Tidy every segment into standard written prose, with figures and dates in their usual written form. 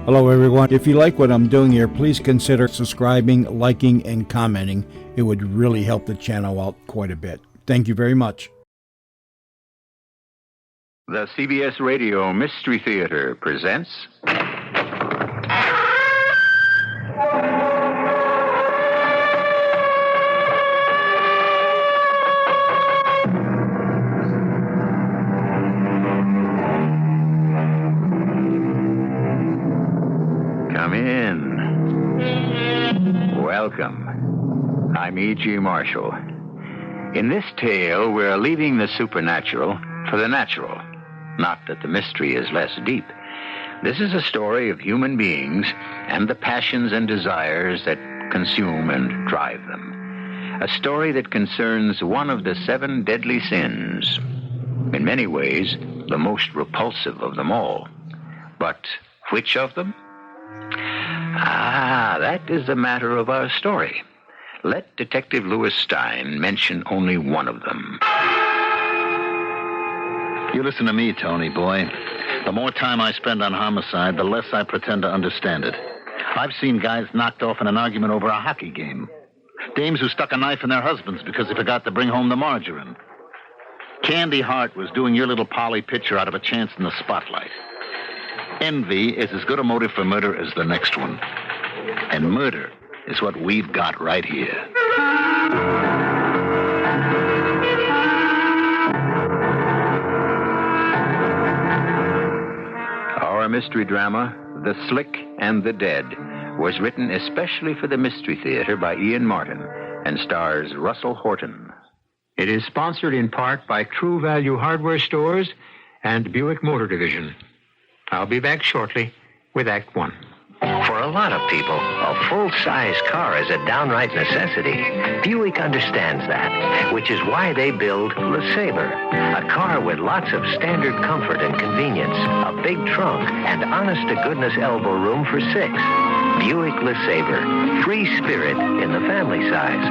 Hello, everyone. If you like what I'm doing here, please consider subscribing, liking, and commenting. It would really help the channel out quite a bit. Thank you very much. The CBS Radio Mystery Theater presents... Come in. Welcome. I'm E.G. Marshall. In this tale, we're leaving the supernatural for the natural. Not that the mystery is less deep. This is a story of human beings and the passions and desires that consume and drive them. A story that concerns one of the 7 deadly sins. In many ways, the most repulsive of them all. But which of them? That is the matter of our story. Let Detective Louis Stein mention only one of them. You listen to me, Tony, boy. The more time I spend on homicide, the less I pretend to understand it. I've seen guys knocked off in an argument over a hockey game. Dames who stuck a knife in their husbands because they forgot to bring home the margarine. Candy Hart was doing your little Polly picture out of a chance in the spotlight. Envy is as good a motive for murder as the next one. And murder is what we've got right here. Our mystery drama, The Slick and the Dead, was written especially for the Mystery Theater by Ian Martin and stars Russell Horton. It is sponsored in part by True Value Hardware Stores and Buick Motor Division. I'll be back shortly with Act 1. For a lot of people, a full-size car is a downright necessity. Buick understands that, which is why they build LeSabre, a car with lots of standard comfort and convenience, a big trunk, and honest-to-goodness elbow room for 6. Buick LeSabre, free spirit in the family size.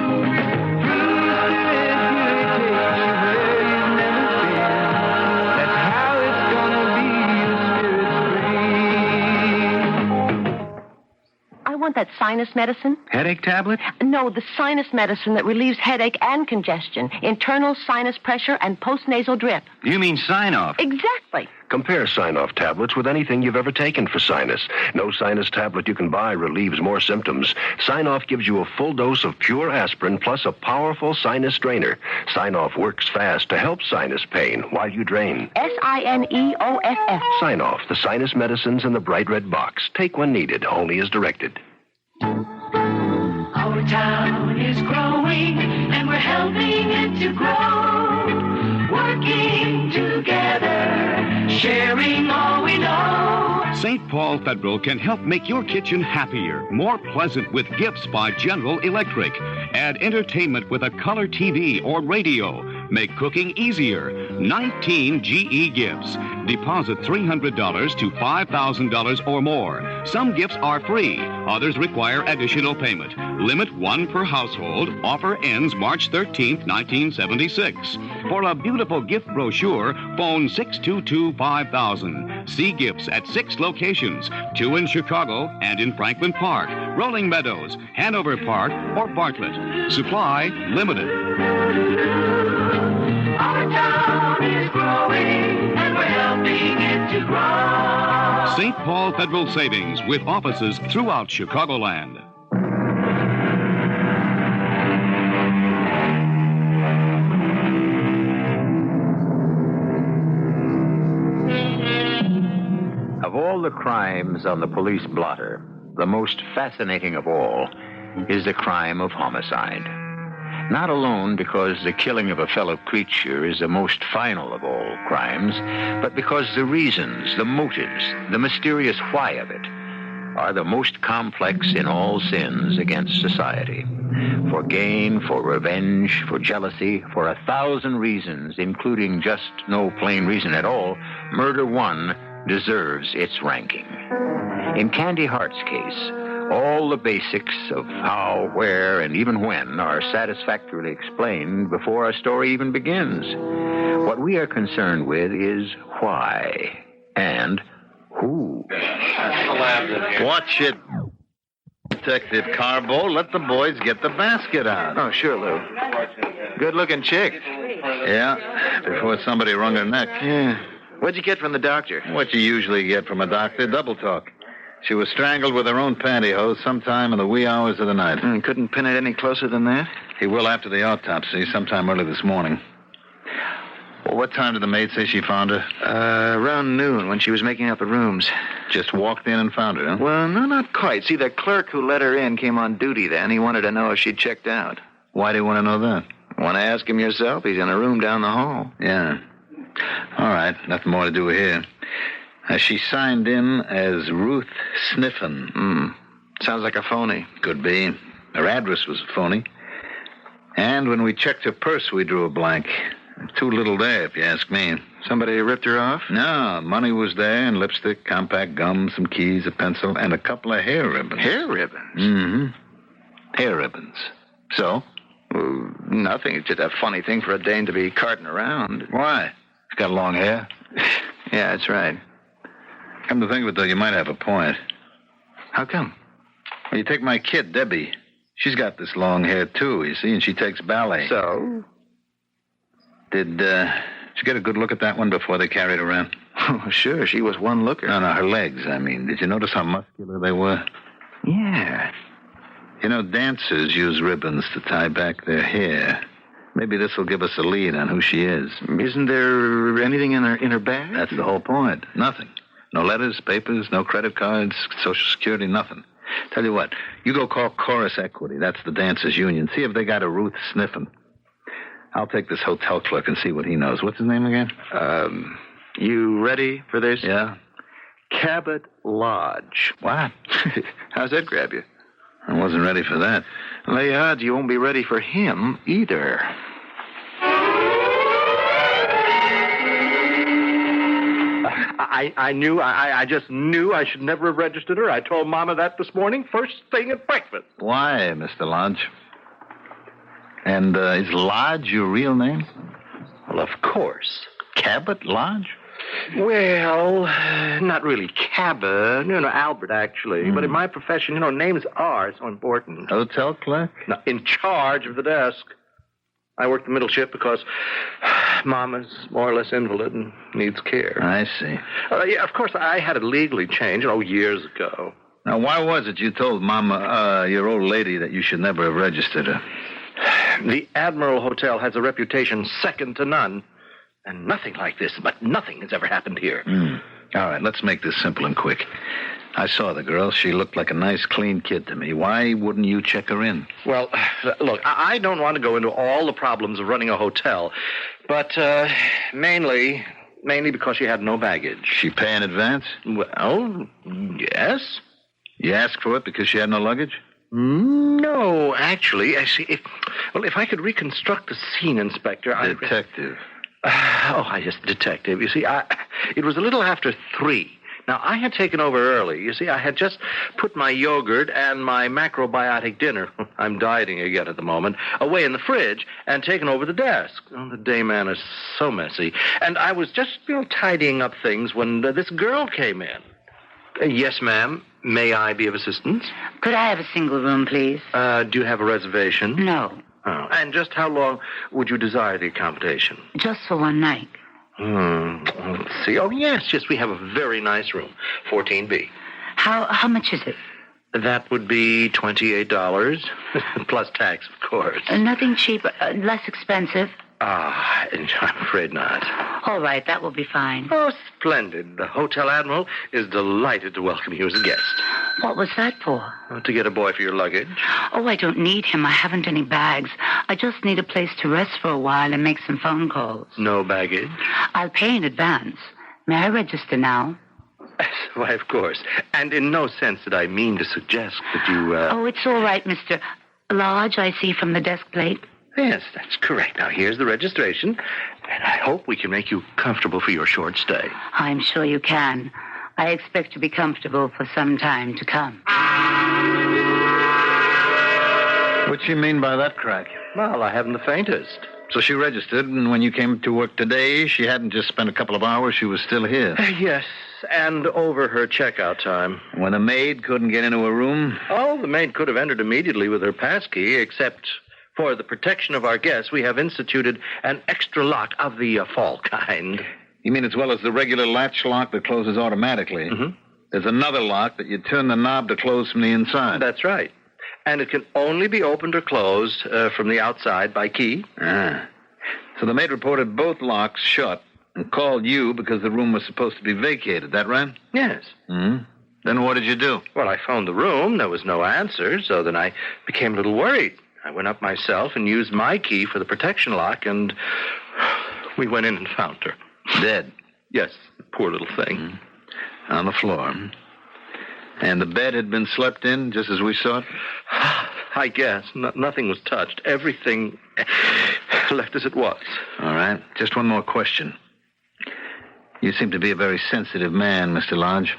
I want that sinus medicine. Headache tablet? No, the sinus medicine that relieves headache and congestion, internal sinus pressure, and postnasal drip. You mean sign-off? Exactly. Compare sign-off tablets with anything you've ever taken for sinus. No sinus tablet you can buy relieves more symptoms. Sign-off gives you a full dose of pure aspirin plus a powerful sinus drainer. Sign-off works fast to help sinus pain while you drain. Sineoff. Sign-off, the sinus medicines in the bright red box. Take when needed, only as directed. Our town is growing, and we're helping it to grow. Working together, sharing all we know. St. Paul Federal can help make your kitchen happier, more pleasant with gifts by General Electric. Add entertainment with a color TV or radio. Make cooking easier. 19 GE gifts. Deposit $300 to $5,000 or more. Some gifts are free. Others require additional payment. Limit 1 per household. Offer ends March 13th, 1976. For a beautiful gift brochure, phone 622-5000. See gifts at 6 locations. 2 in Chicago and in Franklin Park, Rolling Meadows, Hanover Park, or Bartlett. Supply limited. Our town is growing, and we're helping it to grow. St. Paul Federal Savings with offices throughout Chicagoland. Of all the crimes on the police blotter, the most fascinating of all is the crime of homicide. Not alone because the killing of a fellow creature is the most final of all crimes, but because the reasons, the motives, the mysterious why of it are the most complex in all sins against society. For gain, for revenge, for jealousy, for 1,000 reasons, including just no plain reason at all, murder one deserves its ranking. In Candy Hart's case, all the basics of how, where, and even when are satisfactorily explained before our story even begins. What we are concerned with is why and who. Watch it, Detective Carbo. Let the boys get the basket out. Oh, sure, Lou. Good-looking chick. Yeah, before somebody wrung her neck. Yeah. What'd you get from the doctor? What you usually get from a doctor, double talk. She was strangled with her own pantyhose sometime in the wee hours of the night. Couldn't pin it any closer than that? He will after the autopsy, sometime early this morning. Well, what time did the maid say she found her? Around noon, when she was making up the rooms. Just walked in and found her, huh? Well, no, not quite. See, the clerk who let her in came on duty then. He wanted to know if she'd checked out. Why do you want to know that? Want to ask him yourself? He's in a room down the hall. Yeah. All right, nothing more to do here. She signed in as Ruth Sniffen. Sounds like a phony. Could be. Her address was phony. And when we checked her purse, we drew a blank. Too little there, if you ask me. Somebody ripped her off? No, money was there, and lipstick, compact gum, some keys, a pencil, and a couple of hair ribbons. Hair ribbons? Mm-hmm. Hair ribbons. So? Well, nothing. It's just a funny thing for a dame to be carting around. Why? She's got long hair. Yeah, that's right. Come to think of it, though, you might have a point. How come? Well, you take my kid, Debbie. She's got this long hair, too, you see, and she takes ballet. So? Did you get a good look at that one before they carried her around? Oh, sure. She was one looker. No, her legs, I mean. Did you notice how muscular they were? Yeah. You know, dancers use ribbons to tie back their hair. Maybe this will give us a lead on who she is. Isn't there anything in her bag? That's the whole point. Nothing. No letters, papers, no credit cards, Social Security, nothing. Tell you what, you go call Chorus Equity. That's the dancers' union. See if they got a Ruth Sniffen. I'll take this hotel clerk and see what he knows. What's his name again? You ready for this? Yeah. Cabot Lodge. What? How's that grab you? I wasn't ready for that. Lay odds you won't be ready for him either. I just knew I should never have registered her. I told Mama that this morning, first thing at breakfast. Why, Mr. Lodge? And is Lodge your real name? Well, of course. Cabot Lodge? Well, not really Cabot. No, Albert, actually. But in my profession, names are so important. Hotel clerk? No, in charge of the desk. I work the middle shift because Mama's more or less invalid and needs care. I see. Yeah, of course, I had it legally changed, years ago. Now, why was it you told Mama, your old lady, that you should never have registered her? The Admiral Hotel has a reputation second to none. And nothing like this, but nothing has ever happened here. All right, let's make this simple and quick. I saw the girl. She looked like a nice, clean kid to me. Why wouldn't you check her in? Well, look, I don't want to go into all the problems of running a hotel, but mainly because she had no baggage. She pay in advance? Well, yes. You asked for it because she had no luggage? No, actually. If I could reconstruct the scene, Inspector, Detective. Detective. You see, it was a little after 3. Now, I had taken over early. You see, I had just put my yogurt and my macrobiotic dinner, I'm dieting again at the moment, away in the fridge and taken over the desk. Oh, the day man is so messy. And I was just, tidying up things when this girl came in. Yes, ma'am. May I be of assistance? Could I have a single room, please? Do you have a reservation? No. Oh, and just how long would you desire the accommodation? Just for one night. Let's see. Oh, yes, we have a very nice room. 14B. How much is it? That would be $28, plus tax, of course. Nothing cheap, less expensive? I'm afraid not. All right, that will be fine. Oh, splendid. The Hotel Admiral is delighted to welcome you as a guest. What was that for? To get a boy for your luggage. Oh, I don't need him. I haven't any bags. I just need a place to rest for a while and make some phone calls. No baggage? I'll pay in advance. May I register now? Why, of course. And in no sense did I mean to suggest that you, Oh, it's all right, Mr. Lodge, I see from the desk plate. Yes, that's correct. Now, here's the registration, and I hope we can make you comfortable for your short stay. I'm sure you can. I expect to be comfortable for some time to come. What you mean by that crack? Well, I haven't the faintest. So she registered, and when you came to work today, she hadn't just spent a couple of hours, she was still here. Yes, and over her checkout time. When the maid couldn't get into her room? Oh, the maid could have entered immediately with her passkey, except for the protection of our guests, we have instituted an extra lock of the fall kind. You mean as well as the regular latch lock that closes automatically? Mm-hmm. There's another lock that you turn the knob to close from the inside. That's right. And it can only be opened or closed from the outside by key. Ah. So the maid reported both locks shut and called you because the room was supposed to be vacated. That right? Yes. Mm-hmm. Then what did you do? Well, I phoned the room. There was no answer, so then I became a little worried. I went up myself and used my key for the protection lock, and we went in and found her. Dead? Yes, poor little thing. Mm-hmm. On the floor. And the bed had been slept in just as we saw it? I guess. Nothing was touched. Everything left as it was. All right. Just one more question. You seem to be a very sensitive man, Mr. Lodge.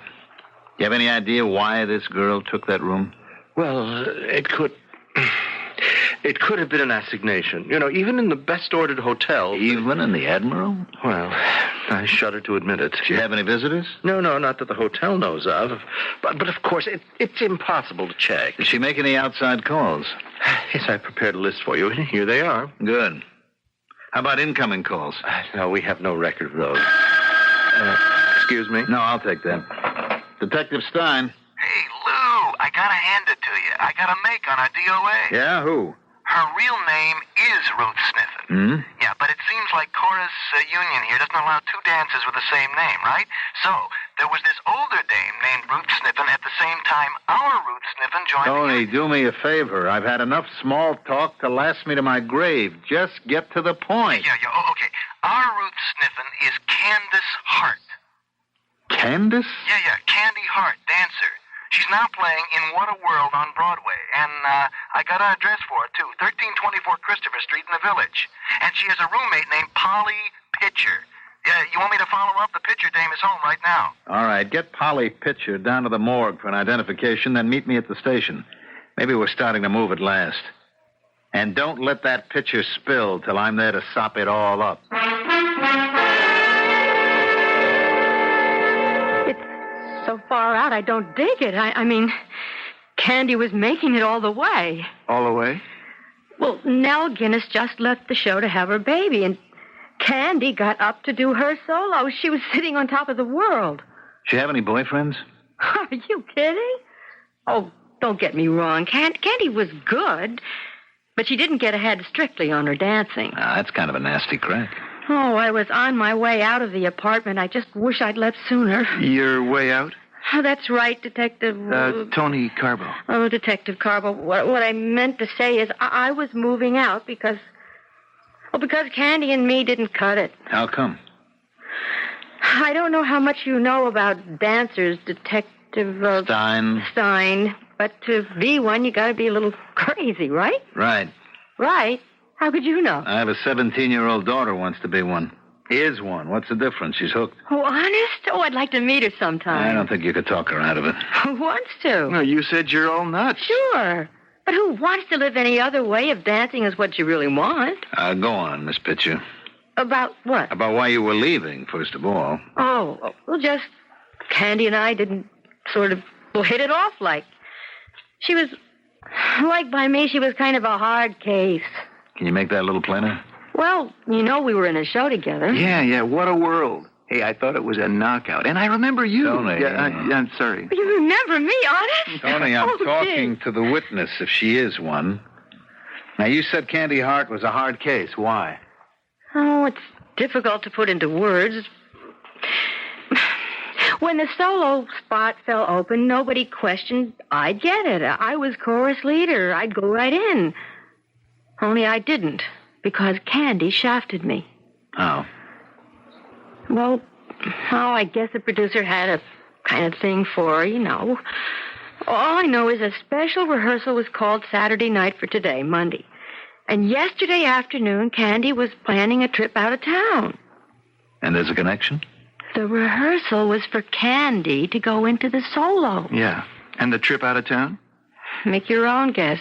You have any idea why this girl took that room? Well, it could have been an assignation. You know, even in the best-ordered hotels. Even in the Admiral? Well, I shudder to admit it. Did you have any visitors? No, not that the hotel knows of. But of course, it's impossible to check. Did she make any outside calls? Yes, I prepared a list for you. Here they are. Good. How about incoming calls? No, we have no record of those. Excuse me? No, I'll take that. Detective Stein. Hey, Lou, I gotta hand it to you. I got a make on our DOA. Yeah, who? Her real name is Ruth Sniffen. Hmm? Yeah, but it seems like Cora's union here doesn't allow two dancers with the same name, right? So, there was this older dame named Ruth Sniffen at the same time our Ruth Sniffen joined Tony, do me a favor. I've had enough small talk to last me to my grave. Just get to the point. Yeah. Oh, okay. Our Ruth Sniffen is Candace Hart. Candace? Yeah. Candy Hart, dancer. She's now playing in What a World on Broadway. And I got an address for her, too. 1324 Christopher Street in the Village. And she has a roommate named Polly Pitcher. Yeah, you want me to follow up? The Pitcher dame is home right now. All right, get Polly Pitcher down to the morgue for an identification, then meet me at the station. Maybe we're starting to move at last. And don't let that pitcher spill till I'm there to sop it all up. So far out, I don't dig it. I mean, Candy was making it all the way. All the way? Well, Nell Guinness just left the show to have her baby, and Candy got up to do her solo. She was sitting on top of the world. She have any boyfriends? Are you kidding? Oh, don't get me wrong. Candy was good, but she didn't get ahead strictly on her dancing. That's kind of a nasty crack. Oh, I was on my way out of the apartment. I just wish I'd left sooner. Your way out? Oh, that's right, Detective... Tony Carbo. Oh, Detective Carbo. What I meant to say is I was moving out because Candy and me didn't cut it. How come? I don't know how much you know about dancers, Detective... Stein. But to be one, you gotta be a little crazy, right? Right. Right? How could you know? I have a 17-year-old daughter wants to be one. Is one. What's the difference? She's hooked. Oh, honest? Oh, I'd like to meet her sometime. I don't think you could talk her out of it. Who wants to? No, you said you're all nuts. Sure. But who wants to live any other way if dancing is what you really want? Go on, Miss Pitcher. About what? About why you were leaving, first of all. Oh, well, just Candy and I didn't sort of hit it off like. She was, like by me, she was kind of a hard case. Can you make that a little plainer? Well, you know we were in a show together. Yeah, What a World. Hey, I thought it was a knockout. And I remember you. Tony. Yeah, I'm sorry. You remember me, honest? Tony, I'm talking to the witness, if she is one. Now, you said Candy Hart was a hard case. Why? Oh, it's difficult to put into words. When the solo spot fell open, nobody questioned I'd get it. I was chorus leader. I'd go right in. Only I didn't, because Candy shafted me. Oh. Well, I guess the producer had a kind of thing for her, you know. All I know is a special rehearsal was called Saturday night for today, Monday. And yesterday afternoon, Candy was planning a trip out of town. And there's a connection? The rehearsal was for Candy to go into the solo. Yeah. And the trip out of town? Make your own guess.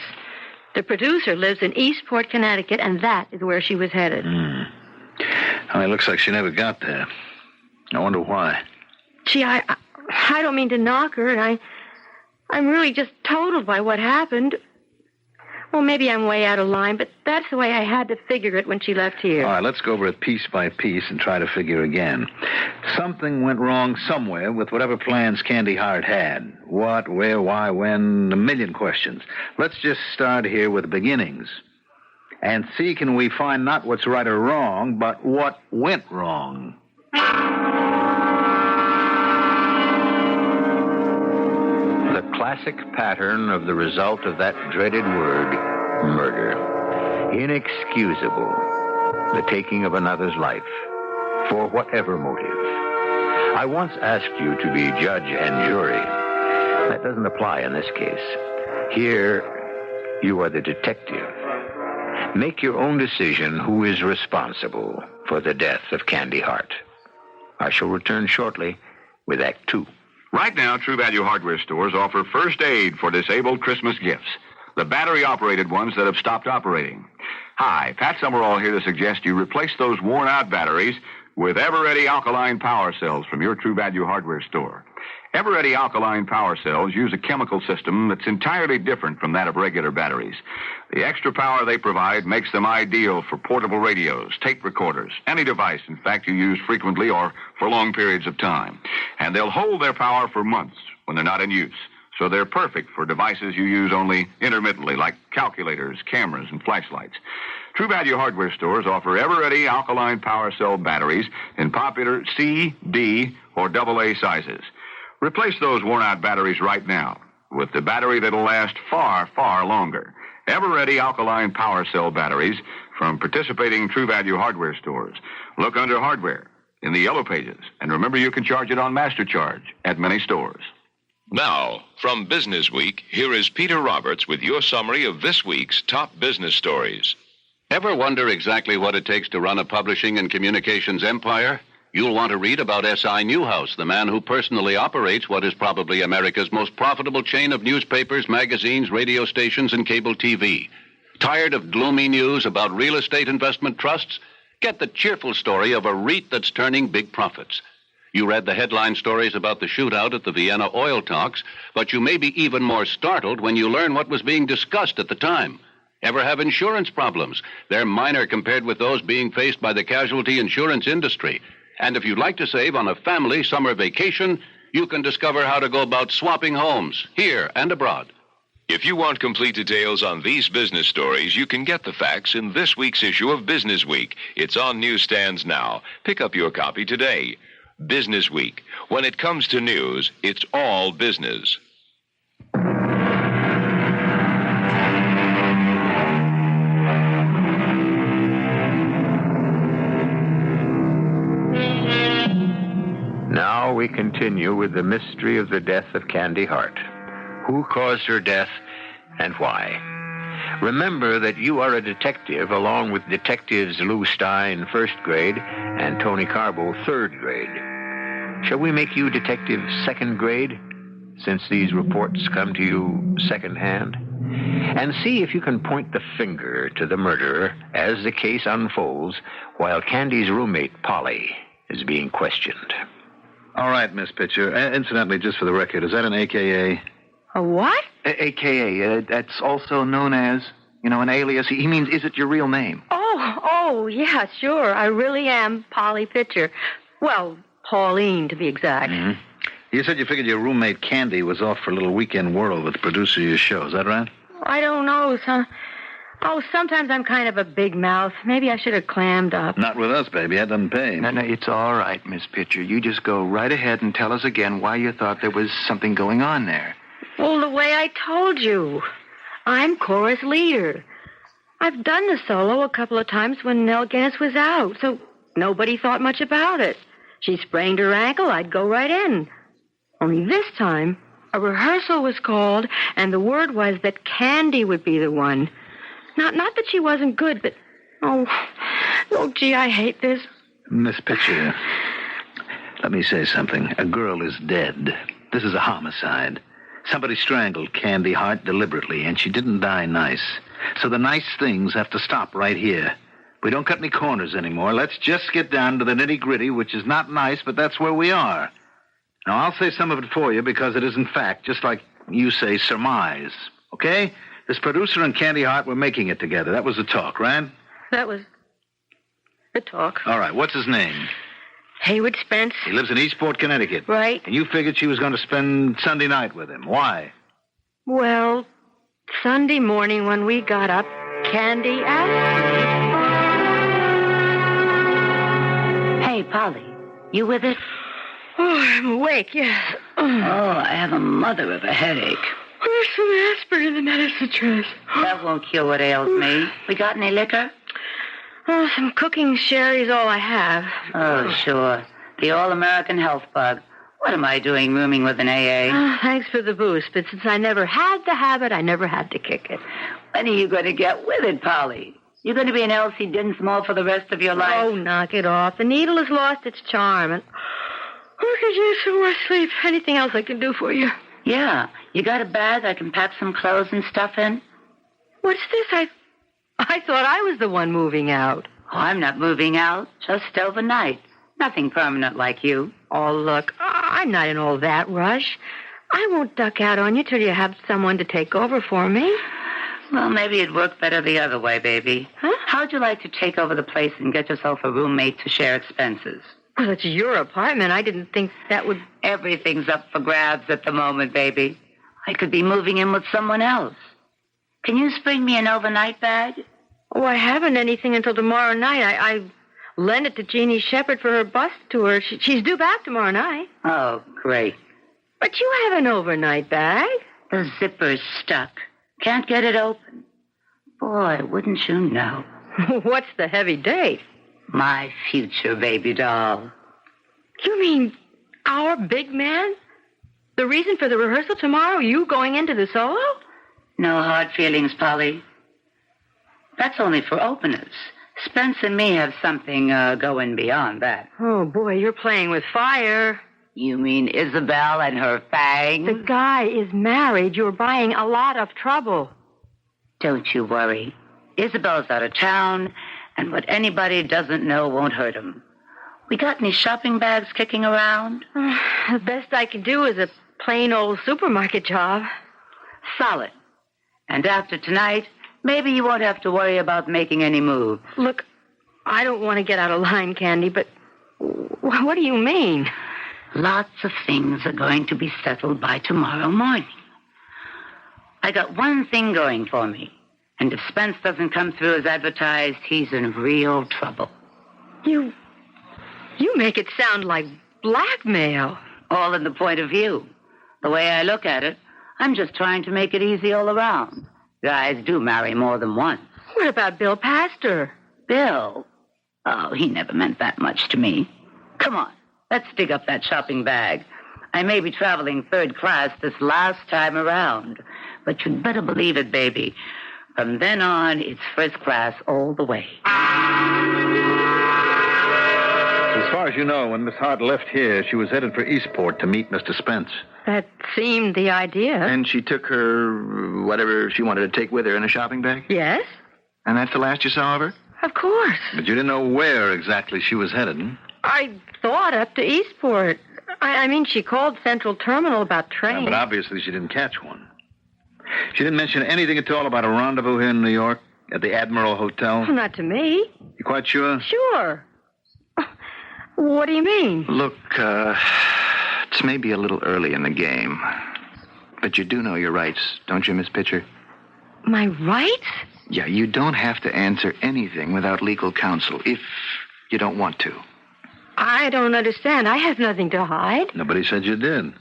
The producer lives in Eastport, Connecticut, and that is where she was headed. Well, it looks like she never got there. I wonder why. Gee, I don't mean to knock her, and I'm really just totaled by what happened. Well, maybe I'm way out of line, but that's the way I had to figure it when she left here. All right, let's go over it piece by piece and try to figure again. Something went wrong somewhere with whatever plans Candy Hart had. What, where, why, when, a million questions. Let's just start here with the beginnings. And see, can we find not what's right or wrong, but what went wrong. The classic pattern of the result of that dreaded word, murder. Inexcusable. The taking of another's life, for whatever motive. I once asked you to be judge and jury. That doesn't apply in this case. Here, you are the detective. Make your own decision who is responsible for the death of Candy Hart. I shall return shortly with Act 2. Right now, True Value hardware stores offer first aid for disabled Christmas gifts. The battery-operated ones that have stopped operating. Hi, Pat Summerall here to suggest you replace those worn-out batteries with Ever-Ready alkaline power cells from your True Value hardware store. Ever-Ready alkaline power cells use a chemical system that's entirely different from that of regular batteries. The extra power they provide makes them ideal for portable radios, tape recorders, any device, in fact, you use frequently or for long periods of time. And they'll hold their power for months when they're not in use. So they're perfect for devices you use only intermittently, like calculators, cameras, and flashlights. True Value hardware stores offer Ever-Ready alkaline power cell batteries in popular C, D, or AA sizes. Replace those worn-out batteries right now with the battery that'll last far, far longer. Ever-Ready alkaline power cell batteries from participating True Value hardware stores. Look under hardware in the yellow pages. And remember, you can charge it on MasterCharge at many stores. Now, from Business Week, here is Peter Roberts with your summary of this week's top business stories. Ever wonder exactly what it takes to run a publishing and communications empire? You'll want to read about S.I. Newhouse, the man who personally operates what is probably America's most profitable chain of newspapers, magazines, radio stations, and cable TV. Tired of gloomy news about real estate investment trusts? Get the cheerful story of a REIT that's turning big profits. You read the headline stories about the shootout at the Vienna oil talks, but you may be even more startled when you learn what was being discussed at the time. Ever have insurance problems? They're minor compared with those being faced by the casualty insurance industry. And if you'd like to save on a family summer vacation, you can discover how to go about swapping homes here and abroad. If you want complete details on these business stories, you can get the facts in this week's issue of Business Week. It's on newsstands now. Pick up your copy today. Business Week. When it comes to news, it's all business. Now we continue with the mystery of the death of Candy Hart. Who caused her death and why? Remember that you are a detective along with detectives Lou Stein, first grade, and Tony Carbo, third grade. Shall we make you detective second grade, since these reports come to you secondhand? And see if you can point the finger to the murderer as the case unfolds while Candy's roommate, Polly, is being questioned. All right, Miss Pitcher. Incidentally, just for the record, is that an AKA? A what? AKA. That's also known as, an alias. He means, is it your real name? Oh, yeah, sure. I really am Polly Pitcher. Well, Pauline, to be exact. Mm-hmm. You said you figured your roommate Candy was off for a little weekend whirl with the producer of your show. Is that right? I don't know, son. Oh, sometimes I'm kind of a big mouth. Maybe I should have clammed up. Not with us, baby. That doesn't pay. No, it's all right, Miss Pitcher. You just go right ahead and tell us again why you thought there was something going on there. Well, the way I told you. I'm chorus leader. I've done the solo a couple of times when Nell Guinness was out, so nobody thought much about it. She sprained her ankle, I'd go right in. Only this time, a rehearsal was called, and the word was that Candy would be the one. Not that she wasn't good, but... Oh, gee, I hate this. Miss Pitcher, let me say something. A girl is dead. This is a homicide. Somebody strangled Candy Hart deliberately, and she didn't die nice. So the nice things have to stop right here. We don't cut any corners anymore. Let's just get down to the nitty-gritty, which is not nice, but that's where we are. Now, I'll say some of it for you because it isn't fact, just like you say surmise. Okay? This producer and Candy Hart were making it together. That was the talk, right? That was the talk. All right, what's his name? Hayward Spence. He lives in Eastport, Connecticut. Right. And you figured she was going to spend Sunday night with him. Why? Well, Sunday morning when we got up, Candy asked me. Hey, Polly, you with it? Oh, I'm awake, yes. Oh, I have a mother of a headache. Where's some aspirin in the medicine chest? That won't cure what ails me. We got any liquor? Oh, some cooking sherry's all I have. Oh, sure. The all-American health bug. What am I doing rooming with an AA? Oh, thanks for the boost, but since I never had the habit, I never had to kick it. When are you going to get with it, Polly? You're going to be an Elsie Dinsmore for the rest of your life? Oh, knock it off. The needle has lost its charm, and I could use some more sleep. Anything else I can do for you? Yeah. You got a bag I can pack some clothes and stuff in? What's this? I thought I was the one moving out. Oh, I'm not moving out. Just overnight. Nothing permanent like you. Oh, look, I'm not in all that rush. I won't duck out on you till you have someone to take over for me. Well, maybe it'd work better the other way, baby. Huh? How'd you like to take over the place and get yourself a roommate to share expenses? Well, it's your apartment. I didn't think that would... Everything's up for grabs at the moment, baby. I could be moving in with someone else. Can you spring me an overnight bag? Oh, I haven't anything until tomorrow night. I lent it to Jeannie Shepherd for her bus tour. She's due back tomorrow night. Oh, great. But you have an overnight bag. The zipper's stuck. Can't get it open. Boy, wouldn't you know. What's the heavy date? My future baby doll. You mean our big man? The reason for the rehearsal tomorrow, you going into the solo? No hard feelings, Polly. That's only for openers. Spence and me have something going beyond that. Oh, boy, you're playing with fire. You mean Isabel and her fangs? The guy is married. You're buying a lot of trouble. Don't you worry. Isabel's out of town, and what anybody doesn't know won't hurt him. We got any shopping bags kicking around? The best I can do is a plain old supermarket job. Solid. And after tonight, maybe you won't have to worry about making any moves. Look, I don't want to get out of line, Candy, but what do you mean? Lots of things are going to be settled by tomorrow morning. I got one thing going for me. And if Spence doesn't come through as advertised, he's in real trouble. You make it sound like blackmail. All in the point of view. The way I look at it, I'm just trying to make it easy all around. Guys do marry more than once. What about Bill Pastor? Bill? Oh, he never meant that much to me. Come on, let's dig up that shopping bag. I may be traveling third class this last time around, but you'd better believe it, baby. From then on, it's first class all the way. As far as you know, when Miss Hart left here, she was headed for Eastport to meet Mr. Spence. That seemed the idea. And she took her whatever she wanted to take with her in a shopping bag? Yes. And that's the last you saw of her? Of course. But you didn't know where exactly she was headed, huh? I thought up to Eastport. I mean, she called Central Terminal about trains. But obviously she didn't catch one. She didn't mention anything at all about a rendezvous here in New York at the Admiral Hotel? Well, not to me. You quite sure? Sure. What do you mean? Look, it's maybe a little early in the game. But you do know your rights, don't you, Miss Pitcher? My rights? Yeah, you don't have to answer anything without legal counsel, if you don't want to. I don't understand. I have nothing to hide. Nobody said you did.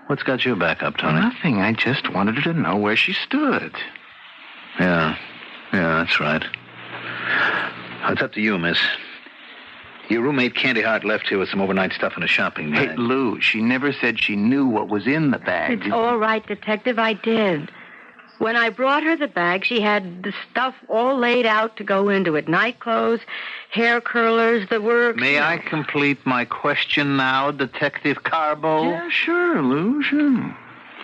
What's got your back up, Tony? Nothing. I just wanted her to know where she stood. Yeah, that's right. It's up to you, miss. Your roommate Candy Hart left here with some overnight stuff in a shopping bag. Hey, Lou, she never said she knew what was in the bag. It's all right, Detective, I did. When I brought her the bag, she had the stuff all laid out to go into it. Night clothes, hair curlers, the works. May I complete my question now, Detective Carbo? Yeah, sure, Lou, sure.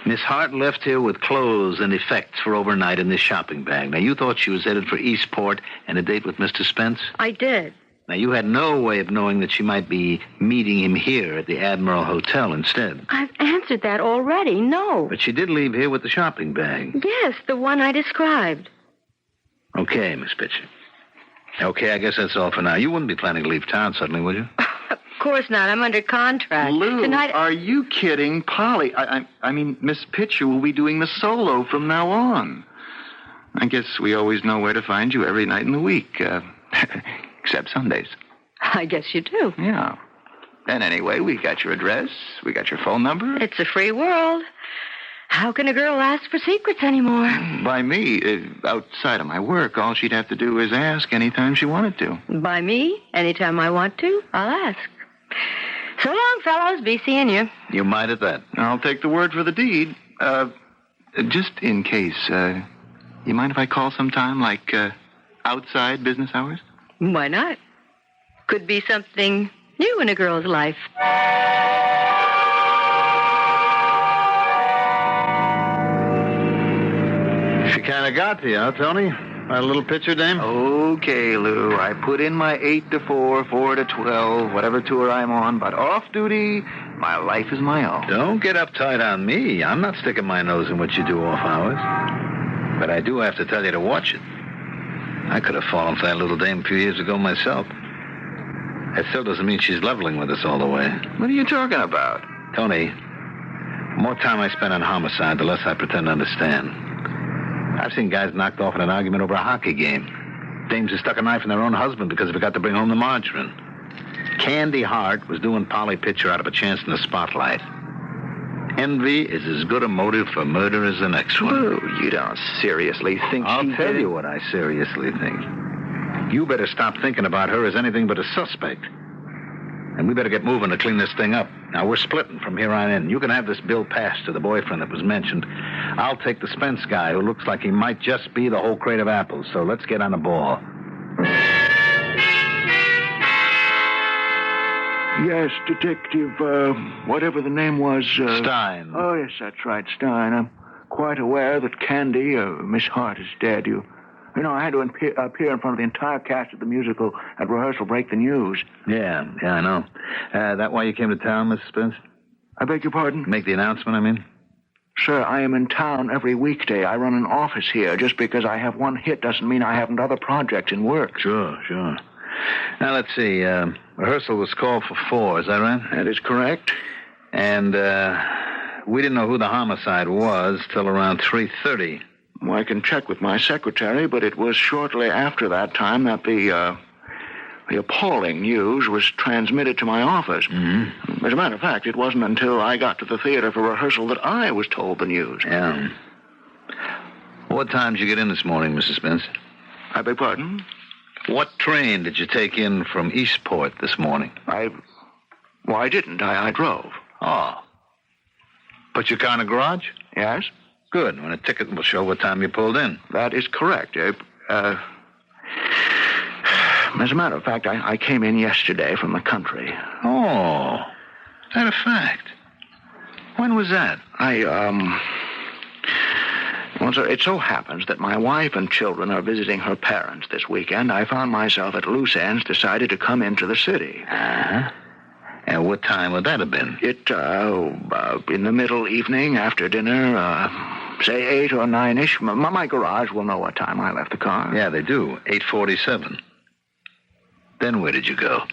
Miss Hart left here with clothes and effects for overnight in this shopping bag. Now, you thought she was headed for Eastport and a date with Mr. Spence? I did. Now, you had no way of knowing that she might be meeting him here at the Admiral Hotel instead. I've answered that already. No. But she did leave here with the shopping bag. Yes, the one I described. Okay, Miss Pitcher. Okay, I guess that's all for now. You wouldn't be planning to leave town suddenly, would you? Of course not. I'm under contract. Lou, Tonight... are you kidding? Polly, I mean, Miss Pitcher will be doing the solo from now on. I guess we always know where to find you every night in the week, except Sundays. I guess you do. Yeah. And anyway, we got your address, we got your phone number. It's a free world. How can a girl ask for secrets anymore? By me, outside of my work, all she'd have to do is ask anytime she wanted to. By me, anytime I want to, I'll ask. So long, fellows. Be seeing you. You might at that. I'll take the word for the deed. Just in case, you mind if I call sometime, like, outside business hours? Why not? Could be something new in a girl's life. She kind of got to you, huh, Tony? That little picture, dame? Okay, Lou. I put in my 8 to 4, 4 to 12, whatever tour I'm on, but off duty, my life is my own. Don't get uptight on me. I'm not sticking my nose in what you do off hours. But I do have to tell you to watch it. I could have fallen for that little dame a few years ago myself. That still doesn't mean she's leveling with us all the way. What are you talking about? Tony, the more time I spend on homicide, the less I pretend to understand. I've seen guys knocked off in an argument over a hockey game. Dames who stuck a knife in their own husband because they forgot to bring home the margarine. Candy Hart was doing Polly Pitcher out of a chance in the spotlight. Envy is as good a motive for murder as the next one. Lou, you don't seriously think I'll tell you what I seriously think. You better stop thinking about her as anything but a suspect. And we better get moving to clean this thing up. Now, we're splitting from here on in. You can have this bill passed to the boyfriend that was mentioned. I'll take the Spence guy who looks like he might just be the whole crate of apples. So let's get on the ball. Yes, Detective, whatever the name was. Stein. Oh, yes, that's right, Stein. I'm quite aware that Candy, Miss Hart, is dead. You know, I had to appear in front of the entire cast of the musical at rehearsal, break the news. Yeah, I know. That why you came to town, Mrs. Spence? I beg your pardon? Make the announcement, I mean? Sir, I am in town every weekday. I run an office here. Just because I have one hit doesn't mean I haven't other projects in work. Sure. Now, let's see. Rehearsal was called for 4, is that right? That is correct. And we didn't know who the homicide was till around 3:30. Well, I can check with my secretary, but it was shortly after that time that the appalling news was transmitted to my office. Mm-hmm. As a matter of fact, it wasn't until I got to the theater for rehearsal that I was told the news. Yeah. What time did you get in this morning, Mrs. Spence? I beg pardon? What train did you take in from Eastport this morning? I didn't. I drove. Oh. Put your car in the garage? Yes. Good. When a ticket will show what time you pulled in. That is correct. As a matter of fact, I came in yesterday from the country. Oh. Is that a fact? When was that? Well, sir, it so happens that my wife and children are visiting her parents this weekend. I found myself at loose ends, decided to come into the city. Uh-huh. And what time would that have been? In the middle evening, after dinner, say 8 or 9-ish. My garage will know what time I left the car. Yeah, they do. 8:47. Then where did you go?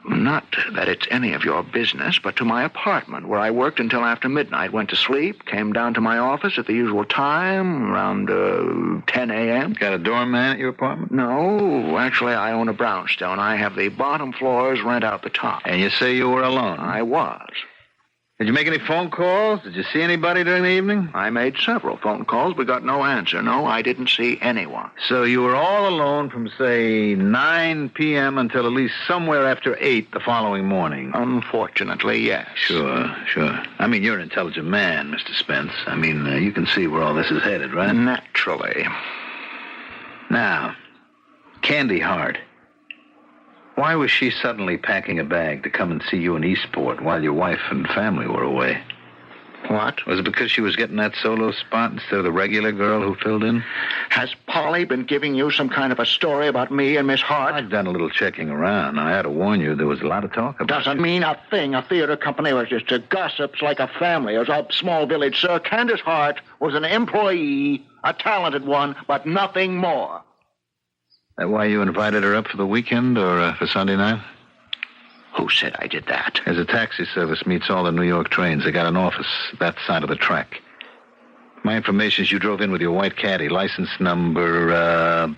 Not that it's any of your business, but to my apartment, where I worked until after midnight. Went to sleep, came down to my office at the usual time, around 10 a.m. Got a doorman at your apartment? No, actually, I own a brownstone. I have the bottom floors, rent out the top. And you say you were alone? I was. Did you make any phone calls? Did you see anybody during the evening? I made several phone calls, but got no answer. No, I didn't see anyone. So you were all alone from, say, 9 p.m. until at least somewhere after 8 the following morning? Unfortunately, yes. Sure. I mean, you're an intelligent man, Mr. Spence. I mean, you can see where all this is headed, right? Naturally. Now, Candy Hart. Why was she suddenly packing a bag to come and see you in Eastport while your wife and family were away? What? Was it because she was getting that solo spot instead of the regular girl who filled in? Has Polly been giving you some kind of a story about me and Miss Hart? I've done a little checking around. I had to warn you, there was a lot of talk about Doesn't mean a thing. A theater company was just gossips like a family. It was a small village, sir. Candace Hart was an employee, a talented one, but nothing more. That why you invited her up for the weekend or for Sunday night? Who said I did that? There's a taxi service meets all the New York trains. They got an office that side of the track. My information is you drove in with your white caddy, license number,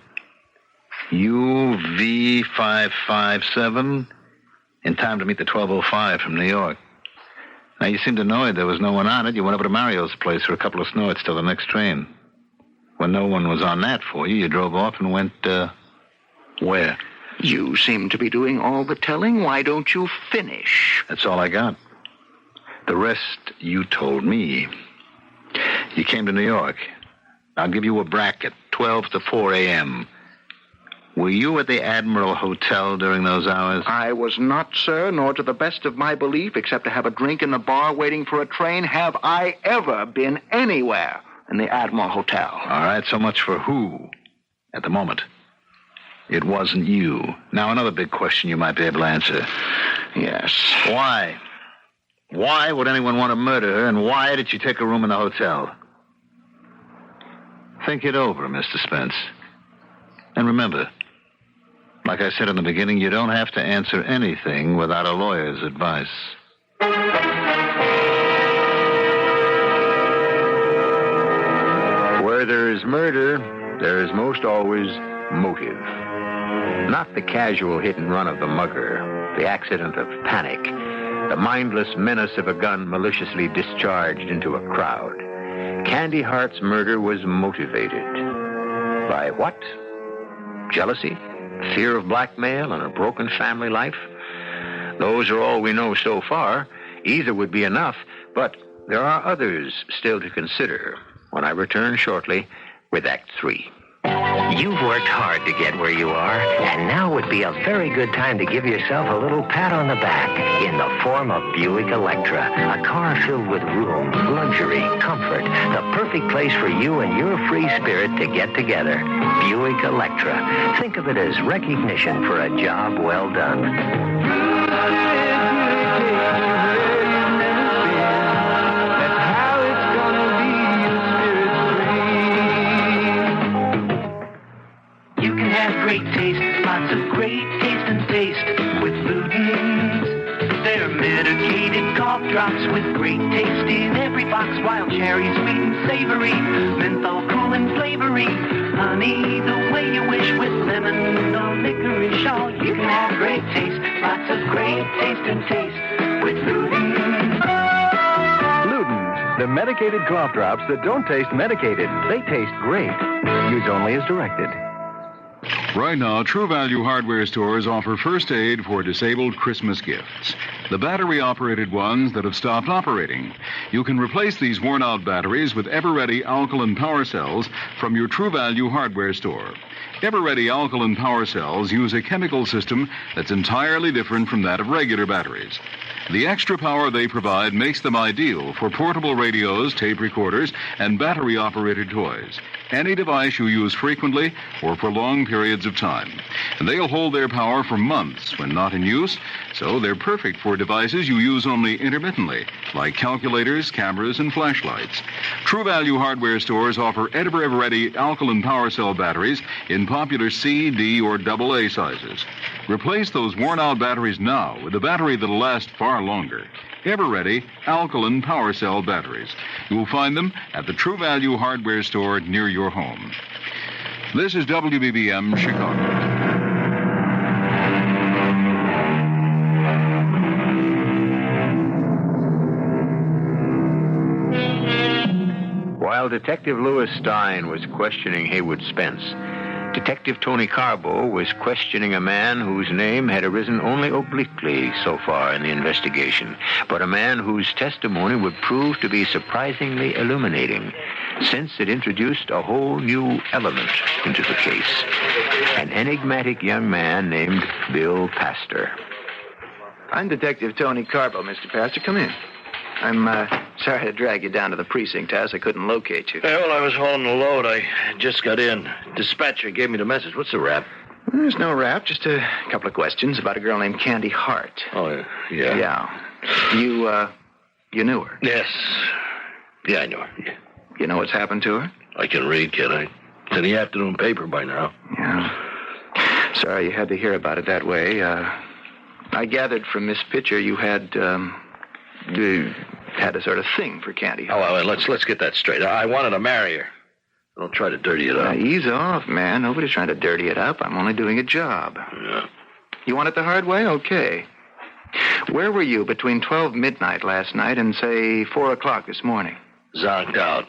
UV557, in time to meet the 1205 from New York. Now, you seemed annoyed there was no one on it. You went over to Mario's place for a couple of snorts till the next train. When no one was on that for you, you drove off and went, where? You seem to be doing all the telling. Why don't you finish? That's all I got. The rest you told me. You came to New York. I'll give you a bracket, 12 to 4 a.m. Were you at the Admiral Hotel during those hours? I was not, sir, nor to the best of my belief, except to have a drink in the bar waiting for a train, have I ever been anywhere in the Admiral Hotel. All right, so much for who at the moment. It wasn't you. Now, another big question you might be able to answer. Yes. Why? Why would anyone want to murder her, and why did she take a room in the hotel? Think it over, Mr. Spence. And remember, like I said in the beginning, you don't have to answer anything without a lawyer's advice. Where there is murder, there is most always motive. Not the casual hit and run of the mugger, the accident of panic, the mindless menace of a gun maliciously discharged into a crowd. Candy Hart's murder was motivated. By what? Jealousy? Fear of blackmail and a broken family life? Those are all we know so far. Either would be enough, but there are others still to consider when I return shortly with Act 3. You've worked hard to get where you are, and now would be a very good time to give yourself a little pat on the back in the form of Buick Electra, a car filled with room, luxury, comfort, the perfect place for you and your free spirit to get together. Buick Electra. Think of it as recognition for a job well done. Great taste, lots of great taste and taste with whodunit. They're medicated cough drops with great taste in every box. Wild cherry, sweet and savory, menthol cool and flavory. Honey, the way you wish with lemon or licorice. Oh, you can have great taste, lots of great taste and taste with whodunit. Whodunit, the medicated cough drops that don't taste medicated. They taste great. Use only as directed. Right now, True Value hardware stores offer first aid for disabled Christmas gifts. The battery-operated ones that have stopped operating. You can replace these worn-out batteries with Ever-Ready alkaline power cells from your True Value hardware store. Ever-Ready alkaline power cells use a chemical system that's entirely different from that of regular batteries. The extra power they provide makes them ideal for portable radios, tape recorders, and battery-operated toys. Any device you use frequently or for long periods of time. And they'll hold their power for months when not in use, so they're perfect for devices you use only intermittently, like calculators, cameras, and flashlights. True Value hardware stores offer Ever-Ready alkaline power cell batteries in popular C, D, or AA sizes. Replace those worn-out batteries now with a battery that'll last far longer. Ever-Ready alkaline power cell batteries. You'll find them at the True Value hardware store near your home. This is WBBM Chicago. While Detective Louis Stein was questioning Haywood Spence, Detective Tony Carbo was questioning a man whose name had arisen only obliquely so far in the investigation, but a man whose testimony would prove to be surprisingly illuminating, since it introduced a whole new element into the case. An enigmatic young man named Bill Pastor. I'm Detective Tony Carbo, Mr. Pastor. Come in. I'm Sorry to drag you down to the precinct, Taz. I couldn't locate you. Well, I was hauling the load. I just got in. Dispatcher gave me the message. What's the rap? There's no rap, just a couple of questions about a girl named Candy Hart. Oh, yeah? Yeah. You knew her? Yes. Yeah, I knew her. Yeah. You know what's happened to her? I can read, kid. It's in the afternoon paper by now. Yeah. Sorry you had to hear about it that way. I gathered from Miss Pitcher you had a sort of thing for Candy Hart. Oh, well, let's get that straight. I wanted to marry her. Don't try to dirty it up. Ease off, man. Nobody's trying to dirty it up. I'm only doing a job. Yeah. You want it the hard way? Okay. Where were you between 12 midnight last night and, say, 4 o'clock this morning? Zonked out.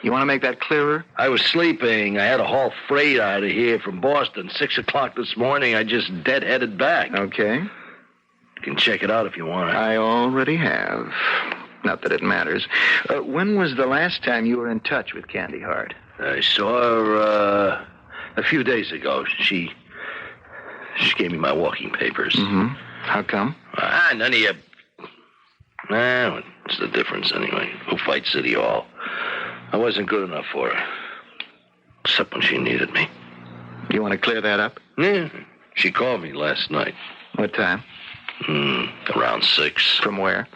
You want to make that clearer? I was sleeping. I had a haul freight out of here from Boston. 6 o'clock this morning, I just dead-headed back. Okay. You can check it out if you want. I already have. Not that it matters. When was the last time you were in touch with Candy Hart? I saw her a few days ago. She gave me my walking papers. Mm-hmm. How come? None of you... what's the difference anyway? Who fights City Hall? I wasn't good enough for her. Except when she needed me. You want to clear that up? Yeah. She called me last night. What time? Around 6. From where?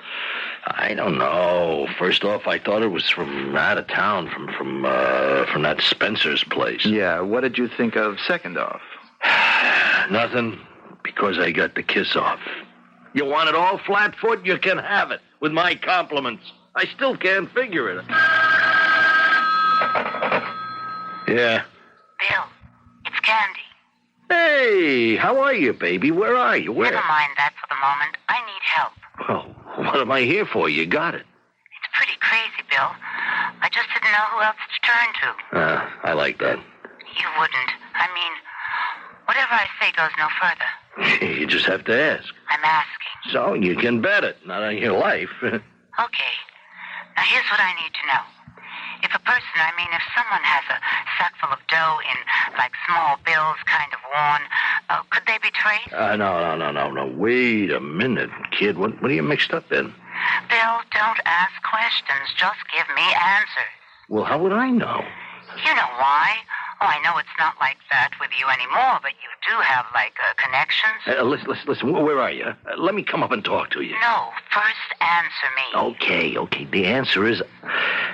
I don't know. First off, I thought it was from out of town, from that Spencer's place. Yeah, what did you think of second off? Nothing, because I got the kiss off. You want it all flat-foot? You can have it, with my compliments. I still can't figure it. Yeah. Bill, it's Candy. Hey, how are you, baby? Where are you? Where? Never mind that for the moment. I need help. Well, what am I here for? You got it. It's pretty crazy, Bill. I just didn't know who else to turn to. I like that. You wouldn't. I mean, whatever I say goes no further. You just have to ask. I'm asking. So you can bet it. Not on your life. Okay. Now, here's what I need to know. If someone has a sack full of dough in, like, small bills, kind of worn, could they be traced? No. Wait a minute, kid. What are you mixed up in? Bill, don't ask questions. Just give me answers. Well, how would I know? You know why? Oh, I know it's not like that with you anymore, but you do have, like, connections. Listen, where are you? Let me come up and talk to you. No, first answer me. Okay. The answer is,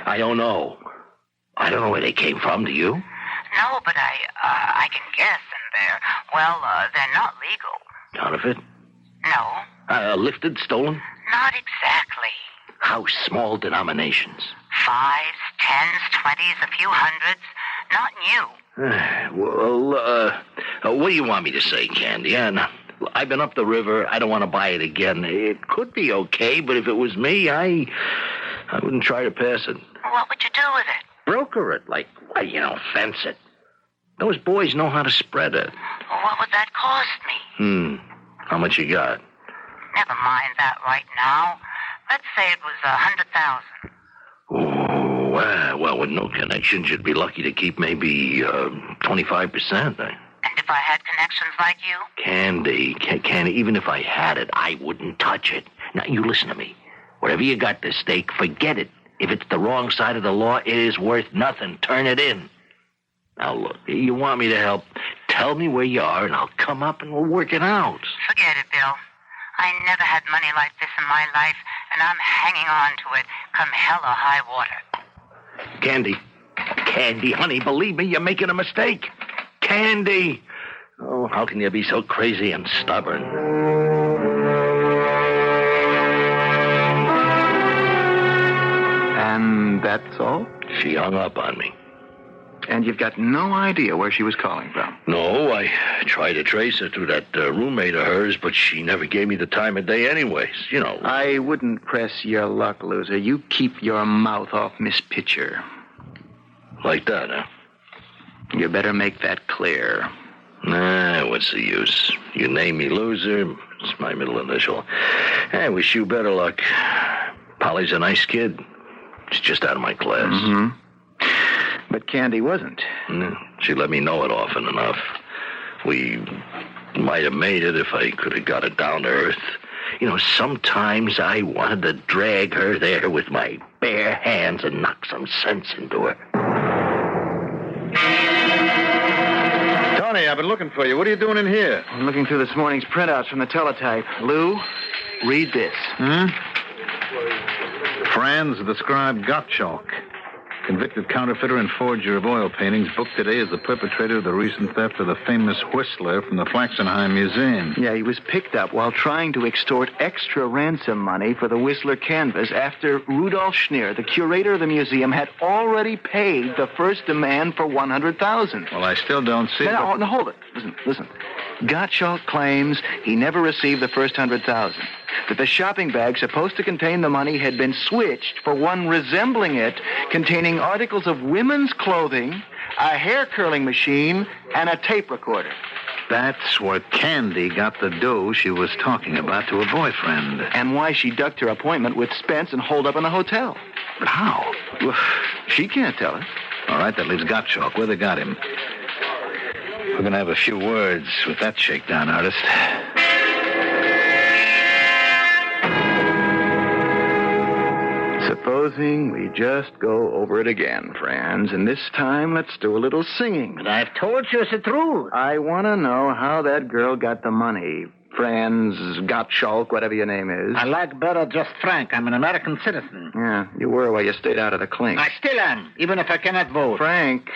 I don't know. I don't know where they came from. Do you? No, but I can guess, and they're not legal. Counterfeit? No. Lifted, stolen? Not exactly. How small denominations? 5s, 10s, 20s, a few hundreds. Not new. Well, what do you want me to say, Candy? I've been up the river. I don't want to buy it again. It could be okay, but if it was me, I wouldn't try to pass it. What would you do with it? Broker it, fence it. Those boys know how to spread it. What would that cost me? How much you got? Never mind that right now. Let's say it was 100,000. Well, with no connections, you'd be lucky to keep maybe 25%. And if I had connections like you? Candy, even if I had it, I wouldn't touch it. Now, you listen to me. Whatever you got this stake, forget it. If it's the wrong side of the law, it is worth nothing. Turn it in. Now, look, you want me to help? Tell me where you are, and I'll come up and we'll work it out. Forget it, Bill. I never had money like this in my life, and I'm hanging on to it come hell or high water. Candy, honey, believe me, you're making a mistake. Candy! Oh, how can you be so crazy and stubborn? And that's all? She hung up on me. And you've got no idea where she was calling from? No, I tried to trace her through that roommate of hers, but she never gave me the time of day anyways, I wouldn't press your luck, loser. You keep your mouth off Miss Pitcher. Like that, huh? You better make that clear. Nah, what's the use? You name me loser, it's my middle initial. I wish you better luck. Polly's a nice kid. She's just out of my class. Mm-hmm. But Candy wasn't. She let me know it often enough. We might have made it if I could have got it down to earth. Sometimes I wanted to drag her there with my bare hands and knock some sense into her. Tony, I've been looking for you. What are you doing in here? I'm looking through this morning's printouts from the teletype. Lou, read this. Franz, described Gottschalk. Convicted counterfeiter and forger of oil paintings, booked today as the perpetrator of the recent theft of the famous Whistler from the Flaxenheim Museum. Yeah, he was picked up while trying to extort extra ransom money for the Whistler canvas after Rudolf Schneer, the curator of the museum, had already paid the first demand for $100,000. Well, I still don't see... No, hold it. Listen. Gottschalk claims he never received the first $100,000. That the shopping bag supposed to contain the money had been switched for one resembling it, containing articles of women's clothing, a hair curling machine, and a tape recorder. That's where Candy got the dough she was talking about to her boyfriend. And why she ducked her appointment with Spence and holed up in the hotel. But how? Well, she can't tell us. All right, that leaves Gottschalk. Where they got him? We're going to have a few words with that shakedown artist. Supposing we just go over it again, Franz, and this time let's do a little singing. But I've told you the truth. I want to know how that girl got the money. Franz Gottschalk, whatever your name is. I like better just Frank. I'm an American citizen. Yeah, you were while you stayed out of the clink. I still am, even if I cannot vote. Frank,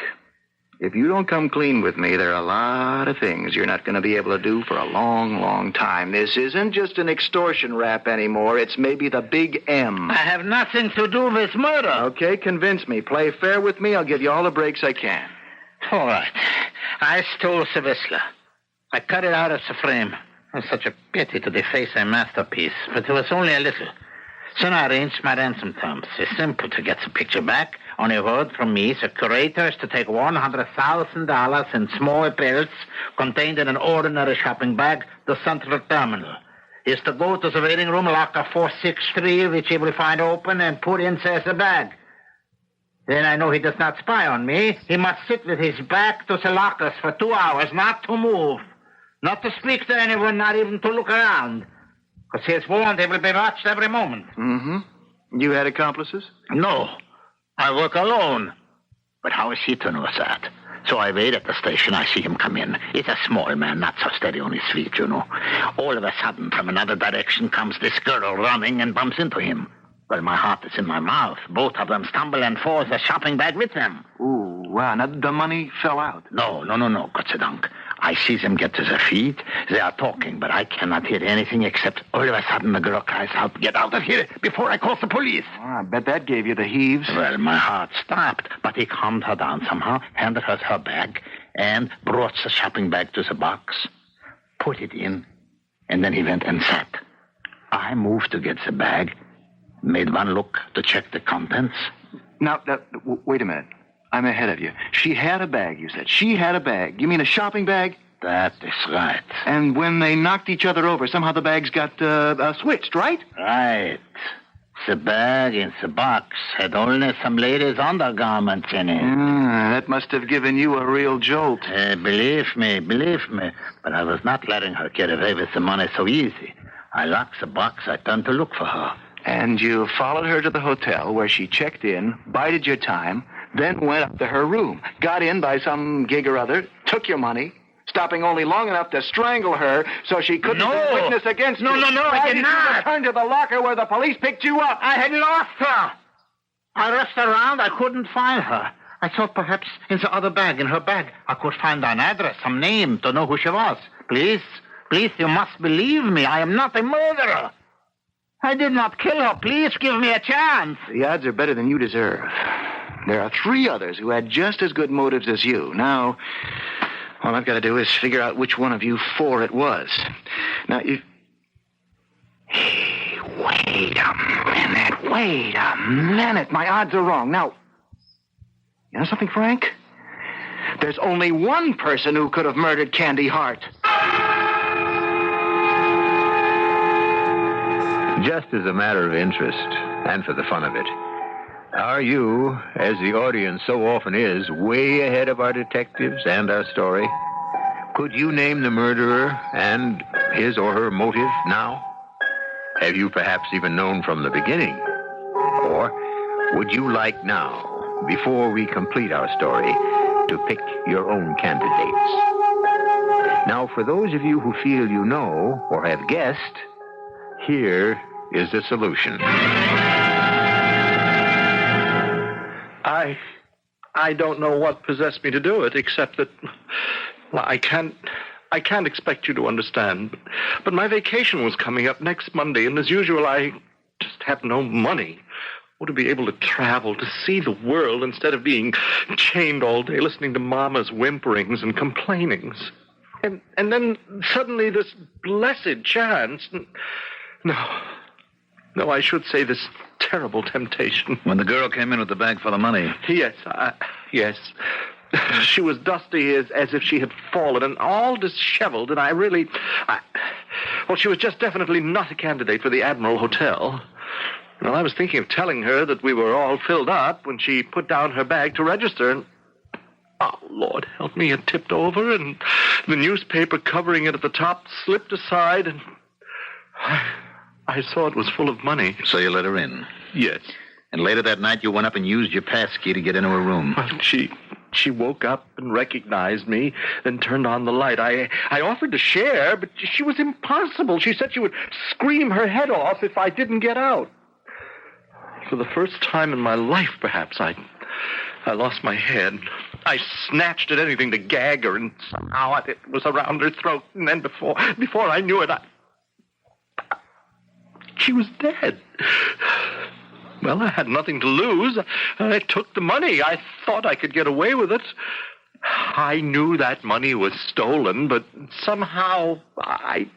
if you don't come clean with me, there are a lot of things you're not going to be able to do for a long, long time. This isn't just an extortion rap anymore. It's maybe the big M. I have nothing to do with murder. Okay, convince me. Play fair with me. I'll give you all the breaks I can. All right. I stole the Whistler. I cut it out of the frame. It was such a pity to deface a masterpiece, but it was only a little. So I arranged my ransom terms. It's simple to get the picture back. On a word from me, the curator is to take $100,000 in small bills contained in an ordinary shopping bag to Central Terminal. He is to go to the waiting room, locker 463, which he will find open, and put inside the bag. Then I know he does not spy on me. He must sit with his back to the lockers for 2 hours, not to move, not to speak to anyone, not even to look around. Because he is warned he will be watched every moment. Mm-hmm. You had accomplices? No. I work alone. But how is he to know that? So I wait at the station. I see him come in. He's a small man, not so steady on his feet, you know. All of a sudden, from another direction, comes this girl running and bumps into him. Well, my heart is in my mouth. Both of them stumble and fall the shopping bag with them. Ooh, wow. Now, the money fell out. No, Gott sei Dank. I see them get to their feet. They are talking, but I cannot hear anything except all of a sudden the girl cries out, "Get out of here before I call the police." Oh, I bet that gave you the heaves. Well, my heart stopped, but he calmed her down somehow, handed her her bag, and brought the shopping bag to the box, put it in, and then he went and sat. I moved to get the bag, made one look to check the contents. Now, wait a minute. I'm ahead of you. She had a bag, you said. She had a bag. You mean a shopping bag? That is right. And when they knocked each other over, somehow the bags got switched, right? Right. The bag in the box had only some ladies' undergarments in it. That must have given you a real jolt. Believe me. But I was not letting her get away with the money so easy. I locked the box. I turned to look for her. And you followed her to the hotel where she checked in, bided your time, then went up to her room, got in by some gig or other, took your money, stopping only long enough to strangle her so she couldn't witness against you. No, I did not. You return to the locker where the police picked you up? I had lost her. I rushed around. I couldn't find her. I thought perhaps in the other bag, in her bag, I could find an address, some name, to know who she was. Please, you must believe me. I am not a murderer. I did not kill her. Please give me a chance. The odds are better than you deserve. There are 3 others who had just as good motives as you. Now, all I've got to do is figure out which one of you 4 it was. Now, Hey, wait a minute. My odds are wrong. Now, you know something, Frank? There's only one person who could have murdered Candy Hart. Just as a matter of interest, and for the fun of it, are you, as the audience so often is, way ahead of our detectives and our story? Could you name the murderer and his or her motive now? Have you perhaps even known from the beginning? Or would you like now, before we complete our story, to pick your own candidates? Now, for those of you who feel you know or have guessed, here is the solution. I don't know what possessed me to do it, except that, well, I can't expect you to understand. But my vacation was coming up next Monday, and as usual, I just have no money. To be able to travel, to see the world, instead of being chained all day listening to Mama's whimperings and complainings. And then suddenly this blessed chance. No, I should say this terrible temptation. When the girl came in with the bag full of money. Yes. She was dusty as if she had fallen and all disheveled, and she was just definitely not a candidate for the Admiral Hotel. Well, I was thinking of telling her that we were all filled up when she put down her bag to register, and oh, Lord help me, it tipped over, and the newspaper covering it at the top slipped aside, and I saw it was full of money. So you let her in? Yes. And later that night you went up and used your pass key to get into her room? Well, she woke up and recognized me, then turned on the light. I offered to share, but she was impossible. She said she would scream her head off if I didn't get out. For the first time in my life, perhaps, I lost my head. I snatched at anything to gag her, and somehow it was around her throat. And then before I knew it, she was dead. Well, I had nothing to lose. I took the money. I thought I could get away with it. I knew that money was stolen, but somehow, I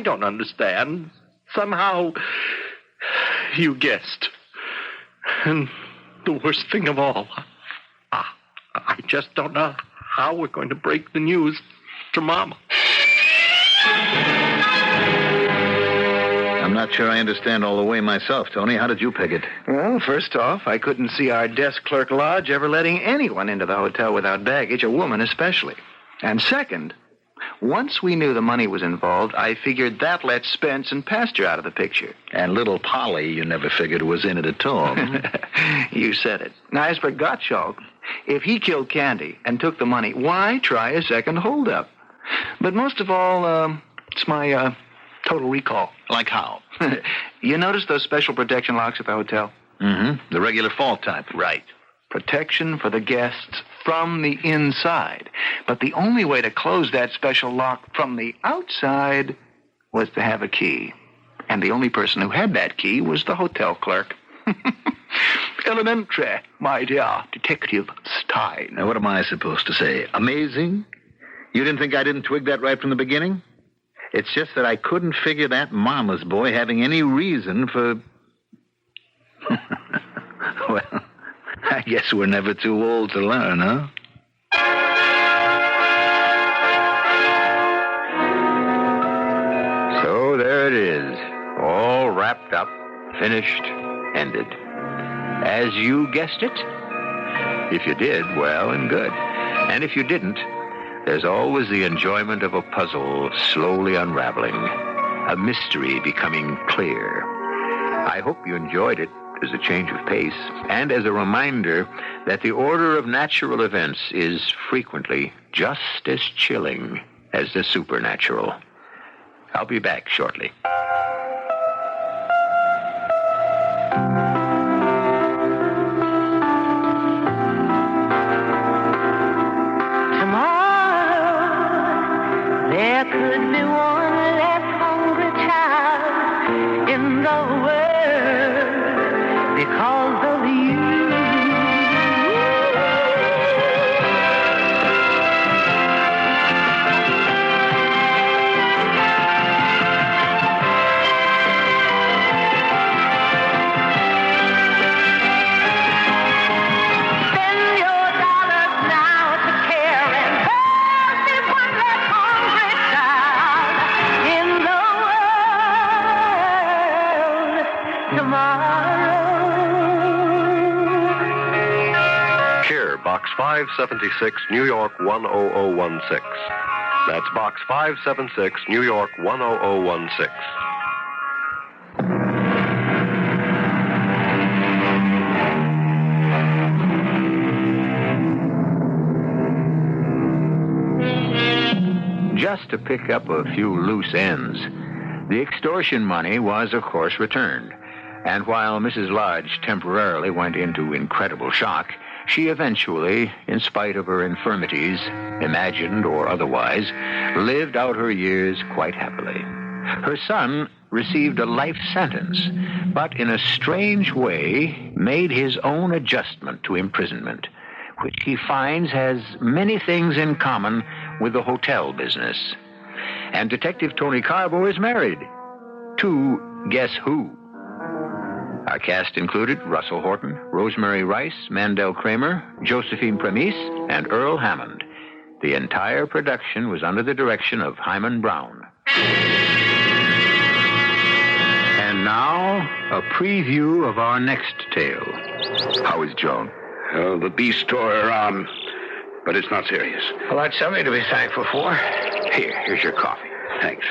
don't understand. Somehow, you guessed. And the worst thing of all, I just don't know how we're going to break the news to Mama. I'm not sure I understand all the way myself, Tony. How did you pick it? Well, first off, I couldn't see our desk clerk lodge ever letting anyone into the hotel without baggage, a woman especially. And second, once we knew the money was involved, I figured that let Spence and Pastor out of the picture. And little Polly, you never figured was in it at all. You said it. Now, as for Gottschalk, if he killed Candy and took the money, why try a second holdup? But most of all, it's my total recall. Like how? You notice those special protection locks at the hotel? Mm-hmm. The regular fault type. Right. Protection for the guests from the inside. But the only way to close that special lock from the outside was to have a key. And the only person who had that key was the hotel clerk. Elementary, my dear Detective Stein. Now, what am I supposed to say? Amazing? You didn't think I didn't twig that right from the beginning? It's just that I couldn't figure that mama's boy having any reason for... Well, I guess we're never too old to learn, huh? So there it is, all wrapped up, finished, ended. As you guessed it. If you did, well and good. And if you didn't, there's always the enjoyment of a puzzle slowly unraveling, a mystery becoming clear. I hope you enjoyed it as a change of pace, and as a reminder that the order of natural events is frequently just as chilling as the supernatural. I'll be back shortly. Tomorrow, there could be one less hungry child in the world because of you. Box 576, New York 10016. That's Box 576, New York 10016. just to pick up a few loose ends. The extortion money was, of course, returned, and while Mrs. Lodge temporarily went into incredible shock, she eventually, in spite of her infirmities, imagined or otherwise, lived out her years quite happily. Her son received a life sentence, but in a strange way made his own adjustment to imprisonment, which he finds has many things in common with the hotel business. And Detective Tony Carbo is married to guess who? Our cast included Russell Horton, Rosemary Rice, Mandel Kramer, Josephine Premice, and Earl Hammond. The entire production was under the direction of Hyman Brown. And now, a preview of our next tale. How is Joan? Oh, the beast tore her arm, but it's not serious. Well, that's something to be thankful for. Here's your coffee. Thanks.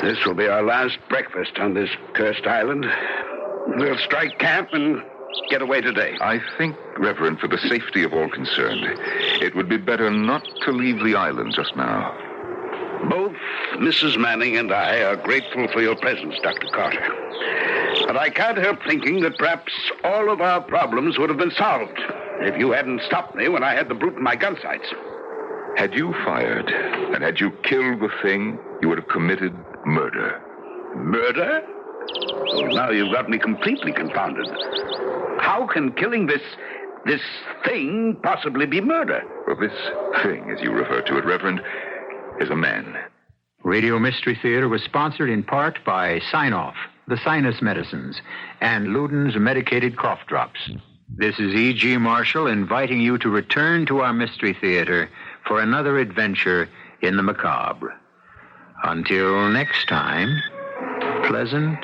This will be our last breakfast on this cursed island. We'll strike camp and get away today. I think, Reverend, for the safety of all concerned, it would be better not to leave the island just now. Both Mrs. Manning and I are grateful for your presence, Dr. Carter. But I can't help thinking that perhaps all of our problems would have been solved if you hadn't stopped me when I had the brute in my gun sights. Had you fired, and had you killed the thing, you would have committed murder. Murder? Well, now you've got me completely confounded. How can killing this thing possibly be murder? Well, this thing, as you refer to it, Reverend, is a man. Radio Mystery Theater was sponsored in part by Sign-Off, the sinus medicines, and Luden's medicated cough drops. This is E.G. Marshall inviting you to return to our Mystery Theater for another adventure in the macabre. Until next time, pleasant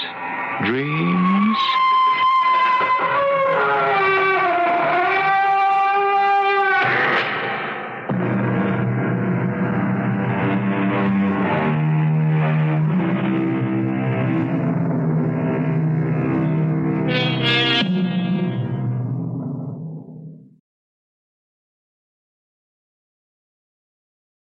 dreams.